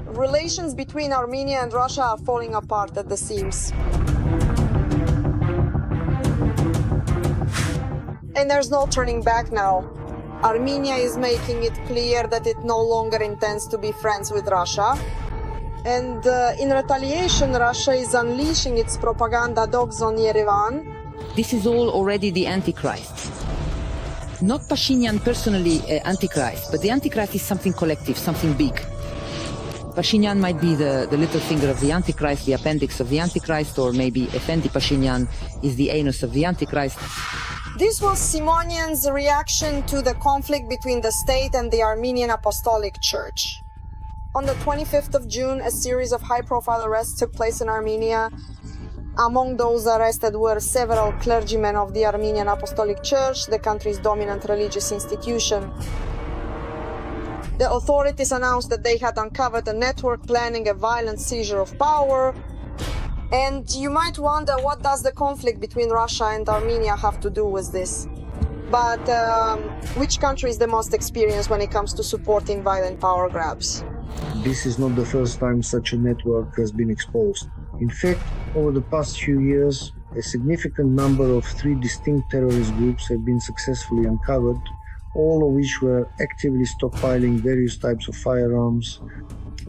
Relations between Armenia and Russia are falling apart at the seams. And there's no turning back now. Armenia is making it clear that it no longer intends to be friends with Russia. And in retaliation, Russia is unleashing its propaganda dogs on Yerevan. This is all already the Antichrist. Not Pashinyan personally Antichrist, but the Antichrist is something collective, something big. Pashinyan might be the little finger of the Antichrist, the appendix of the Antichrist, or maybe Effendi Pashinyan is the anus of the Antichrist. This was Simonian's reaction to the conflict between the state and the Armenian Apostolic Church. On the 25th of June, a series of high-profile arrests took place in Armenia. Among those arrested were several clergymen of the Armenian Apostolic Church, the country's dominant religious institution. The authorities announced that they had uncovered a network planning a violent seizure of power. And you might wonder, what does the conflict between Russia and Armenia have to do with this? But which country is the most experienced when it comes to supporting violent power grabs? This is not the first time such a network has been exposed. In fact, over the past few years, a significant number of 3 distinct terrorist groups have been successfully uncovered, all of which were actively stockpiling various types of firearms,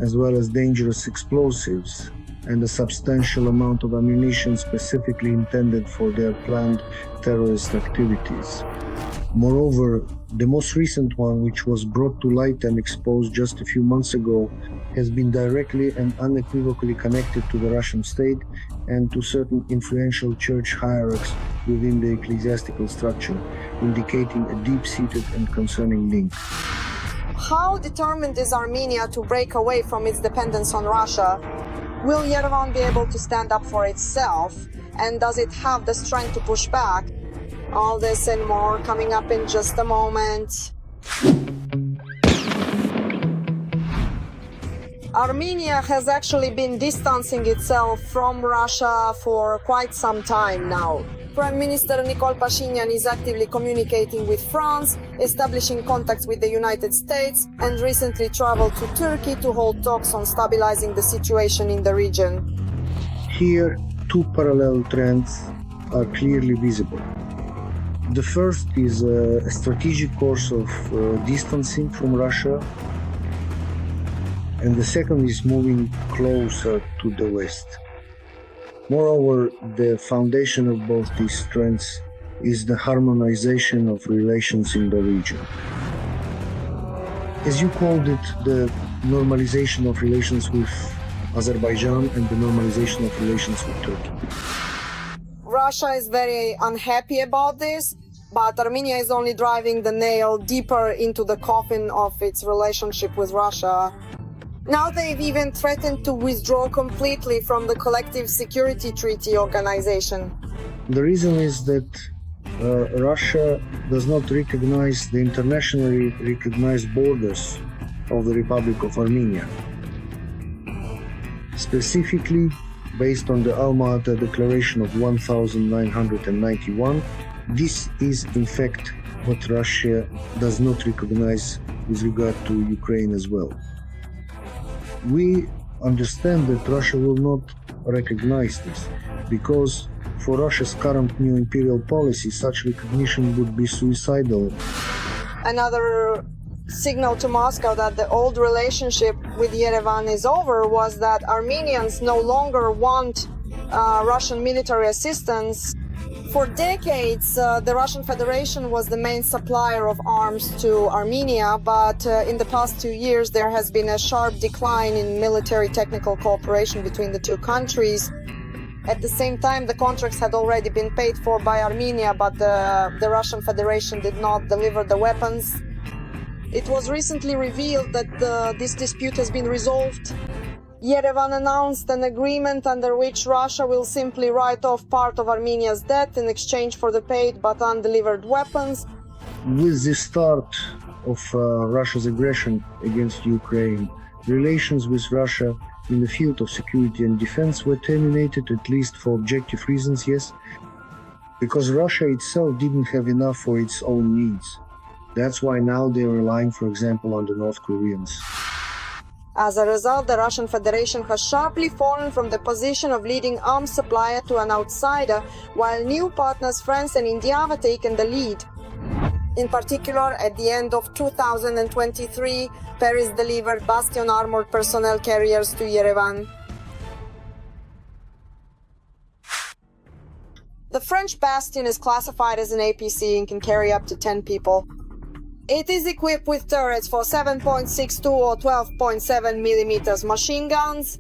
as well as dangerous explosives, and a substantial amount of ammunition specifically intended for their planned terrorist activities. Moreover, the most recent one, which was brought to light and exposed just a few months ago, has been directly and unequivocally connected to the Russian state and to certain influential church hierarchs within the ecclesiastical structure, indicating a deep-seated and concerning link. How determined is Armenia to break away from its dependence on Russia? Will Yerevan be able to stand up for itself? And does it have the strength to push back? All this and more coming up in just a moment. Armenia has actually been distancing itself from Russia for quite some time now. Prime Minister Nicole Pashinyan is actively communicating with France, establishing contacts with the United States, and recently traveled to Turkey to hold talks on stabilizing the situation in the region. Here, 2 parallel trends are clearly visible. The first is a strategic course of distancing from Russia, and the second is moving closer to the West. Moreover, the foundation of both these trends is the harmonization of relations in the region. As you called it, the normalization of relations with Azerbaijan and the normalization of relations with Turkey. Russia is very unhappy about this, but Armenia is only driving the nail deeper into the coffin of its relationship with Russia. Now they've even threatened to withdraw completely from the Collective Security Treaty Organization. The reason is that Russia does not recognize the internationally recognized borders of the Republic of Armenia. Specifically, based on the Alma-Ata Declaration of 1991, this is in fact what Russia does not recognize with regard to Ukraine as well. We understand that Russia will not recognize this, because for Russia's current new imperial policy, such recognition would be suicidal. Another signal to Moscow that the old relationship with Yerevan is over was that Armenians no longer want Russian military assistance. For decades, the Russian Federation was the main supplier of arms to Armenia, but in the past 2 years there has been a sharp decline in military technical cooperation between the 2 countries. At the same time, the contracts had already been paid for by Armenia, but the Russian Federation did not deliver the weapons. It was recently revealed that this dispute has been resolved. Yerevan announced an agreement under which Russia will simply write off part of Armenia's debt in exchange for the paid but undelivered weapons. With the start of Russia's aggression against Ukraine, relations with Russia in the field of security and defense were terminated, at least for objective reasons, yes, because Russia itself didn't have enough for its own needs. That's why now they're relying, for example, on the North Koreans. As a result, the Russian Federation has sharply fallen from the position of leading arms supplier to an outsider, while new partners France and India have taken the lead. In particular, at the end of 2023, Paris delivered Bastion armored personnel carriers to Yerevan. The French Bastion is classified as an APC and can carry up to 10 people. It is equipped with turrets for 7.62 or 12.7 millimeters machine guns.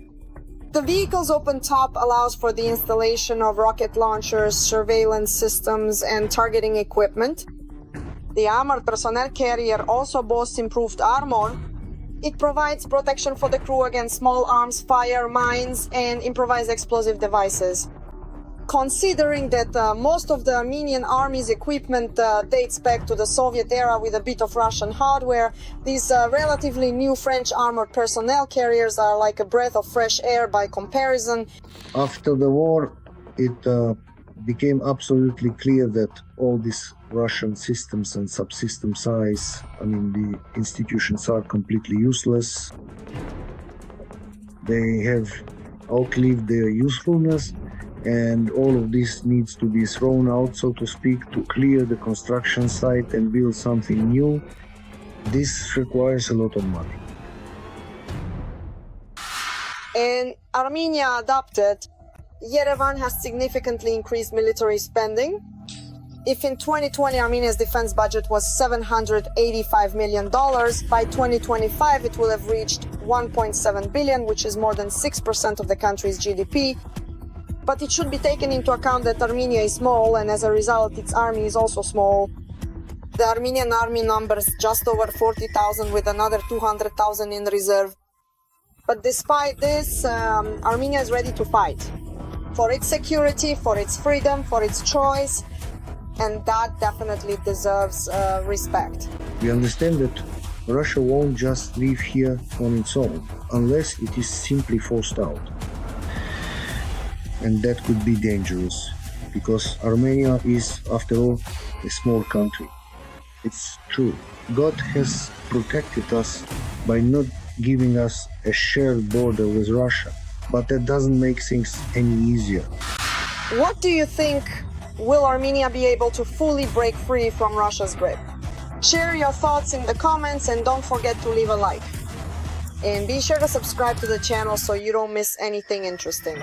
The vehicle's open top allows for the installation of rocket launchers, surveillance systems, and targeting equipment. The armored personnel carrier also boasts improved armor. It provides protection for the crew against small arms, fire, mines, and improvised explosive devices. Considering that most of the Armenian army's equipment dates back to the Soviet era with a bit of Russian hardware, these relatively new French armored personnel carriers are like a breath of fresh air by comparison. After the war, it became absolutely clear that all these Russian systems and subsystem size, the institutions are completely useless. They have outlived their usefulness, and all of this needs to be thrown out, so to speak, to clear the construction site and build something new. This requires a lot of money. And Armenia adopted. Yerevan has significantly increased military spending. If in 2020 Armenia's defense budget was $785 million, by 2025 it will have reached $1.7 billion, which is more than 6% of the country's GDP. But it should be taken into account that Armenia is small, and as a result its army is also small. The Armenian army numbers just over 40,000 with another 200,000 in reserve. But despite this, Armenia is ready to fight. For its security, for its freedom, for its choice, and that definitely deserves respect. We understand that Russia won't just live here on its own, unless it is simply forced out. And that could be dangerous, because Armenia is, after all, a small country. It's true. God has protected us by not giving us a shared border with Russia, but that doesn't make things any easier. What do you think? Will Armenia be able to fully break free from Russia's grip? Share your thoughts in the comments and don't forget to leave a like. And be sure to subscribe to the channel so you don't miss anything interesting.